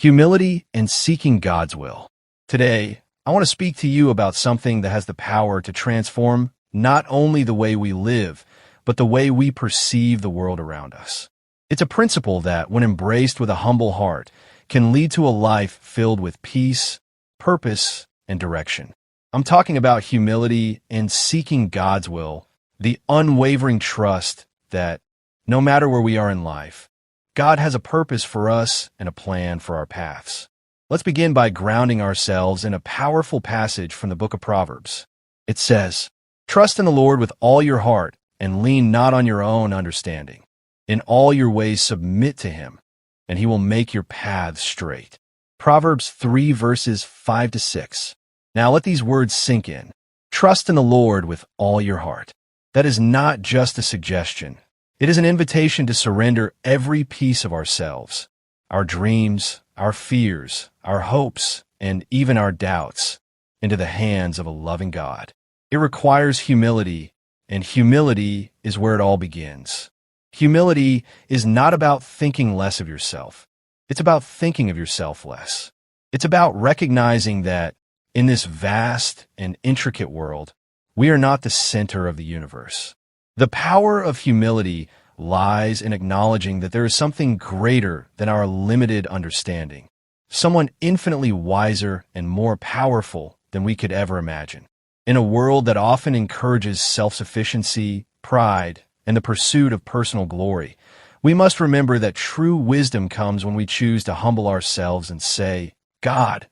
Humility and seeking God's will. Today, I want to speak to you about something that has the power to transform not only the way we live, but the way we perceive the world around us. It's a principle that, when embraced with a humble heart, can lead to a life filled with peace, purpose, and direction. I'm talking about humility and seeking God's will, the unwavering trust that, no matter where we are in life, God has a purpose for us and a plan for our paths. Let's begin by grounding ourselves in a powerful passage from the book of Proverbs. It says, "Trust in the Lord with all your heart and lean not on your own understanding. In all your ways submit to him, and he will make your paths straight." Proverbs 3 verses 5 to 6. Now let these words sink in. Trust in the Lord with all your heart. That is not just a suggestion. It is an invitation to surrender every piece of ourselves, our dreams, our fears, our hopes, and even our doubts, into the hands of a loving God. It requires humility, and humility is where it all begins. Humility is not about thinking less of yourself. It's about thinking of yourself less. It's about recognizing that in this vast and intricate world, we are not the center of the universe. The power of humility lies in acknowledging that there is something greater than our limited understanding, someone infinitely wiser and more powerful than we could ever imagine. In a world that often encourages self-sufficiency, pride, and the pursuit of personal glory, we must remember that true wisdom comes when we choose to humble ourselves and say, "God,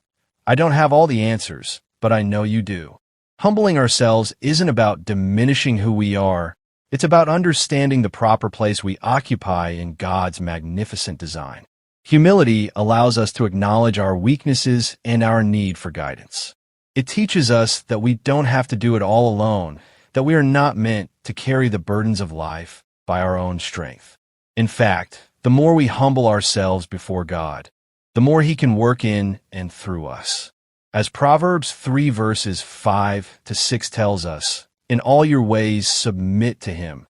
I don't have all the answers, but I know you do." Humbling ourselves isn't about diminishing who we are. It's about understanding the proper place we occupy in God's magnificent design. Humility allows us to acknowledge our weaknesses and our need for guidance. It teaches us that we don't have to do it all alone, that we are not meant to carry the burdens of life by our own strength. In fact, the more we humble ourselves before God, the more he can work in and through us. As Proverbs 3 verses 5 to 6 tells us, "In all your ways submit to him.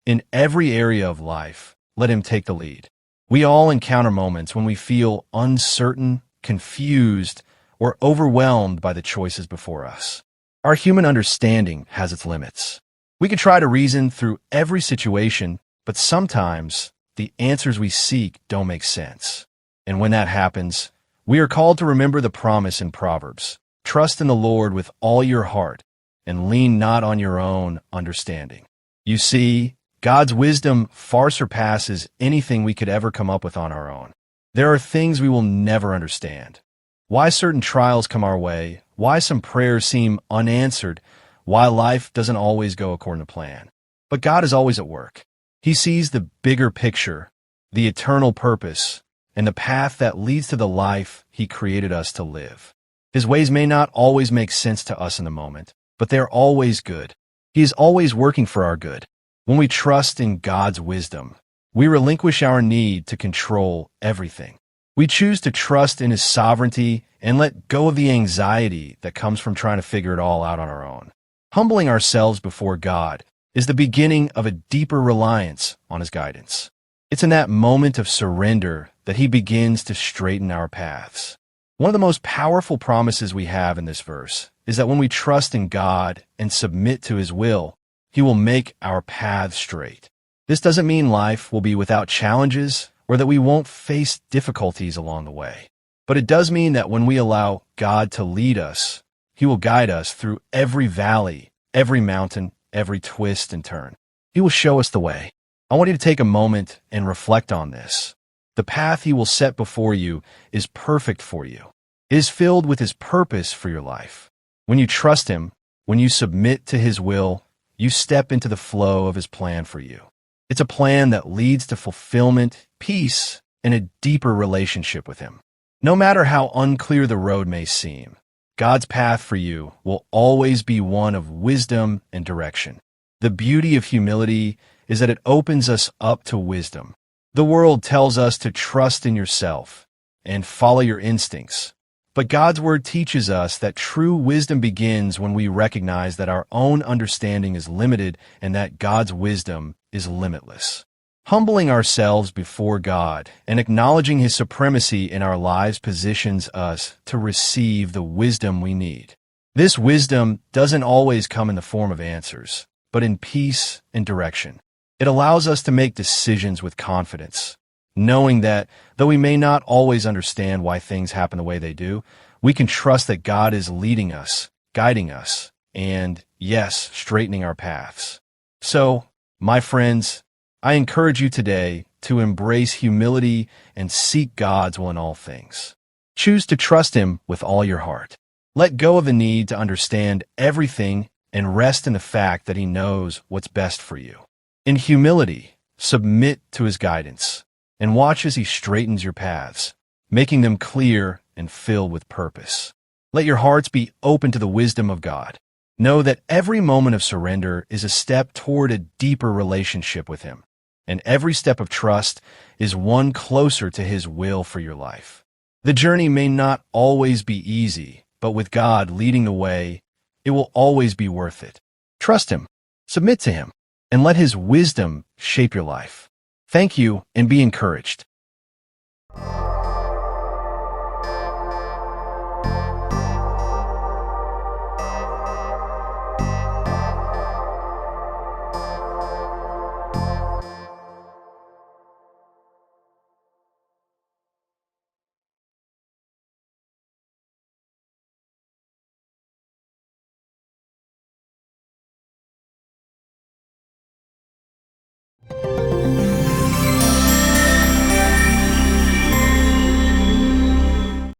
In every area of life, let him take the lead." We all encounter moments when we feel uncertain, confused, or overwhelmed by the choices before us. Our human understanding has its limits. We can try to reason through every situation, but sometimes the answers we seek don't make sense. And when that happens, we are called to remember the promise in Proverbs, "Trust in the Lord with all your heart, and lean not on your own understanding." You see, God's wisdom far surpasses anything we could ever come up with on our own. There are things we will never understand. Why certain trials come our way, why some prayers seem unanswered, why life doesn't always go according to plan. But God is always at work. He sees the bigger picture, the eternal purpose, and the path that leads to the life he created us to live. His ways may not always make sense to us in the moment, but they're always good. He is always working for our good. When we trust in God's wisdom, we relinquish our need to control everything. We choose to trust in his sovereignty and let go of the anxiety that comes from trying to figure it all out on our own. Humbling ourselves before God is the beginning of a deeper reliance on his guidance. It's in that moment of surrender that he begins to straighten our paths. One of the most powerful promises we have in this verse is that when we trust in God and submit to his will, he will make our paths straight. This doesn't mean life will be without challenges or that we won't face difficulties along the way. But it does mean that when we allow God to lead us, he will guide us through every valley, every mountain, every twist and turn. He will show us the way. I want you to take a moment and reflect on this. The path he will set before you is perfect for you. It is filled with his purpose for your life. When you trust him, when you submit to his will, you step into the flow of his plan for you. It's a plan that leads to fulfillment, peace, and a deeper relationship with him. No matter how unclear the road may seem, God's path for you will always be one of wisdom and direction. The beauty of humility is that it opens us up to wisdom. The world tells us to trust in yourself and follow your instincts. But God's word teaches us that true wisdom begins when we recognize that our own understanding is limited and that God's wisdom is limitless. Humbling ourselves before God and acknowledging His supremacy in our lives positions us to receive the wisdom we need. This wisdom doesn't always come in the form of answers, but in peace and direction. It allows us to make decisions with confidence, knowing that though we may not always understand why things happen the way they do, we can trust that God is leading us, guiding us, and, yes, straightening our paths. So, my friends, I encourage you today to embrace humility and seek God's will in all things. Choose to trust Him with all your heart. Let go of the need to understand everything and rest in the fact that He knows what's best for you. In humility, submit to His guidance and watch as He straightens your paths, making them clear and filled with purpose. Let your hearts be open to the wisdom of God. Know that every moment of surrender is a step toward a deeper relationship with Him, and every step of trust is one closer to His will for your life. The journey may not always be easy, but with God leading the way, it will always be worth it. Trust Him, submit to Him, and let His wisdom shape your life. Thank you, and be encouraged.